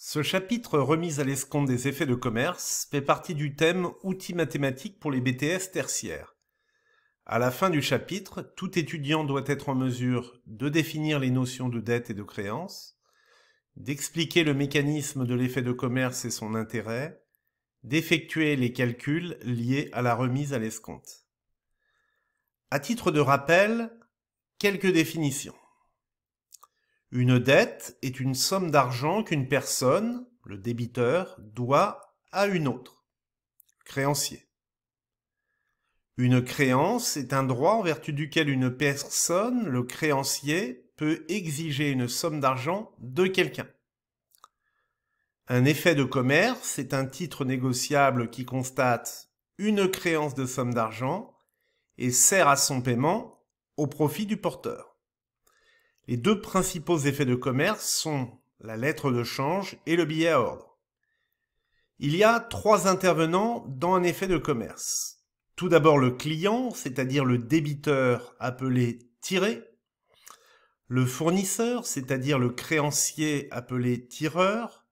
Ce chapitre remise à l'escompte des effets de commerce fait partie du thème outils mathématiques pour les BTS tertiaires. À la fin du chapitre, tout étudiant doit être en mesure de définir les notions de dette et de créance, d'expliquer le mécanisme de l'effet de commerce et son intérêt, d'effectuer les calculs liés à la remise à l'escompte. À titre de rappel, quelques définitions. Une dette est une somme d'argent qu'une personne, le débiteur, doit à une autre, créancier. Une créance est un droit en vertu duquel une personne, le créancier, peut exiger une somme d'argent de quelqu'un. Un effet de commerce est un titre négociable qui constate une créance de somme d'argent et sert à son paiement au profit du porteur. Les deux principaux effets de commerce sont la lettre de change et le billet à ordre. Il y a trois intervenants dans un effet de commerce. Tout d'abord le client, c'est-à-dire le débiteur appelé tiré, le fournisseur, c'est-à-dire le créancier appelé tireur,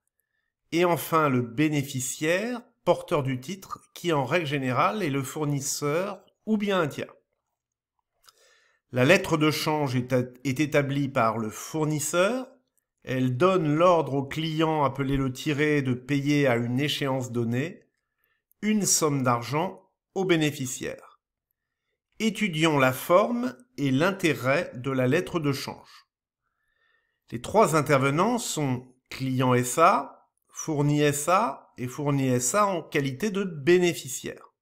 et enfin le bénéficiaire, porteur du titre, qui en règle générale est le fournisseur ou bien un tiers. La lettre de change est établie par le fournisseur. Elle donne l'ordre au client appelé le tiré de payer à une échéance donnée une somme d'argent au bénéficiaire. Étudions la forme et l'intérêt de la lettre de change. Les trois intervenants sont client SA, fourni SA et fourni SA en qualité de bénéficiaire.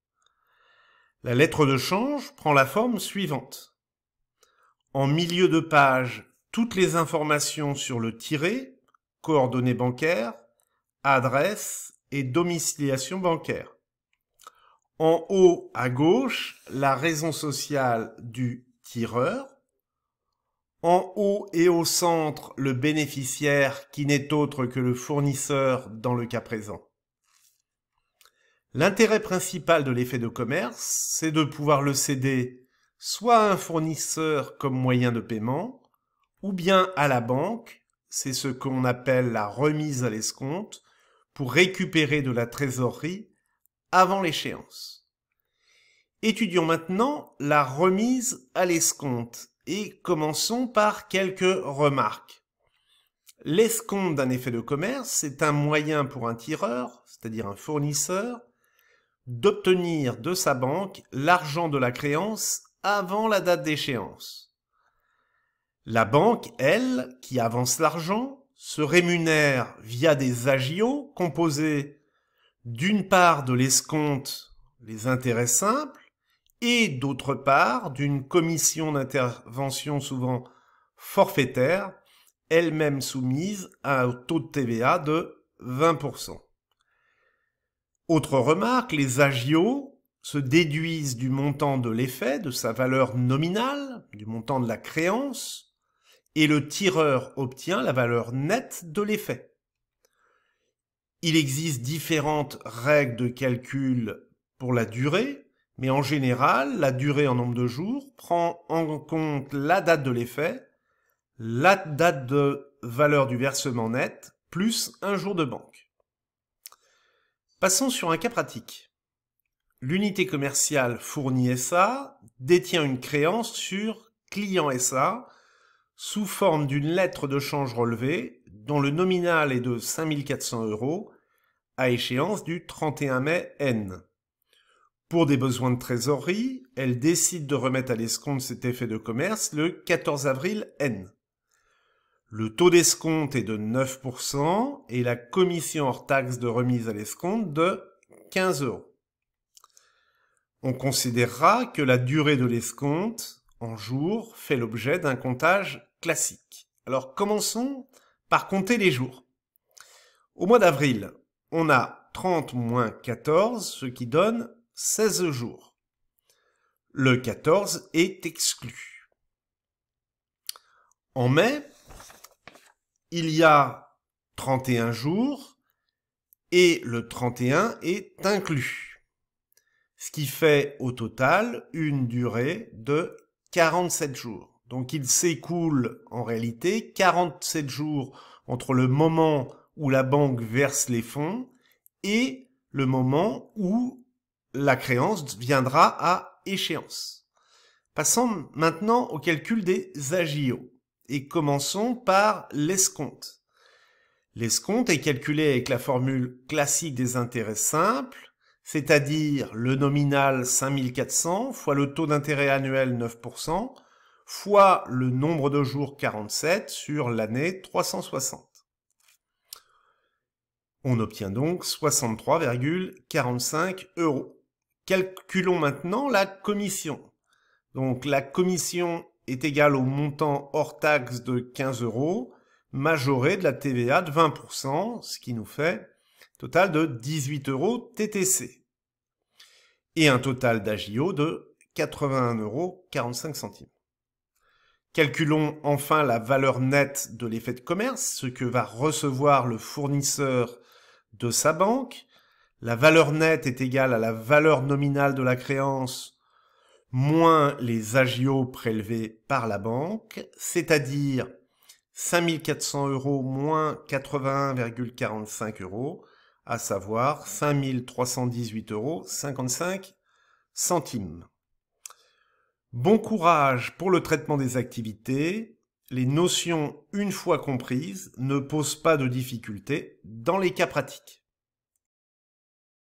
La lettre de change prend la forme suivante. En milieu de page, toutes les informations sur le tiré, coordonnées bancaires, adresse et domiciliation bancaire. En haut à gauche, la raison sociale du tireur. En haut et au centre, le bénéficiaire qui n'est autre que le fournisseur dans le cas présent. L'intérêt principal de l'effet de commerce, c'est de pouvoir le céder soit à un fournisseur comme moyen de paiement, ou bien à la banque, c'est ce qu'on appelle la remise à l'escompte, pour récupérer de la trésorerie avant l'échéance. Étudions maintenant la remise à l'escompte et commençons par quelques remarques. L'escompte d'un effet de commerce est un moyen pour un tireur, c'est-à-dire un fournisseur, d'obtenir de sa banque l'argent de la créance avant la date d'échéance. La banque, elle, qui avance l'argent, se rémunère via des agios composés d'une part de l'escompte, les intérêts simples, et d'autre part d'une commission d'intervention souvent forfaitaire, elle-même soumise à un taux de TVA de 20%. Autre remarque, les agios se déduisent du montant de l'effet, de sa valeur nominale, du montant de la créance, et le tireur obtient la valeur nette de l'effet. Il existe différentes règles de calcul pour la durée, mais en général, la durée en nombre de jours prend en compte la date de l'effet, la date de valeur du versement net, plus un jour de banque. Passons sur un cas pratique. L'unité commerciale fourni SA détient une créance sur client SA sous forme d'une lettre de change relevée dont le nominal est de 5 400 € à échéance du 31 mai N. Pour des besoins de trésorerie, elle décide de remettre à l'escompte cet effet de commerce le 14 avril N. Le taux d'escompte est de 9% et la commission hors taxe de remise à l'escompte de 15 €. On considérera que la durée de l'escompte en jours fait l'objet d'un comptage classique. Alors commençons par compter les jours. Au mois d'avril, on a 30 moins 14, ce qui donne 16 jours. Le 14 est exclu. En mai, il y a 31 jours et le 31 est inclus. Ce qui fait au total une durée de 47 jours. Donc il s'écoule en réalité 47 jours entre le moment où la banque verse les fonds et le moment où la créance viendra à échéance. Passons maintenant au calcul des agios et commençons par l'escompte. L'escompte est calculé avec la formule classique des intérêts simples, c'est-à-dire le nominal 5400 fois le taux d'intérêt annuel 9% fois le nombre de jours 47 sur l'année 360. On obtient donc 63,45 €. Calculons maintenant la commission. Donc la commission est égale au montant hors taxe de 15 €, majoré de la TVA de 20%, ce qui nous fait un total de 18 € TTC. Et un total d'agio de 81,45 €. Calculons enfin la valeur nette de l'effet de commerce, ce que va recevoir le fournisseur de sa banque. La valeur nette est égale à la valeur nominale de la créance moins les agios prélevés par la banque, c'est-à-dire 5 400 € moins 81,45 €, à savoir 5 318,55 €. Bon courage pour le traitement des activités. Les notions, une fois comprises, ne posent pas de difficultés dans les cas pratiques.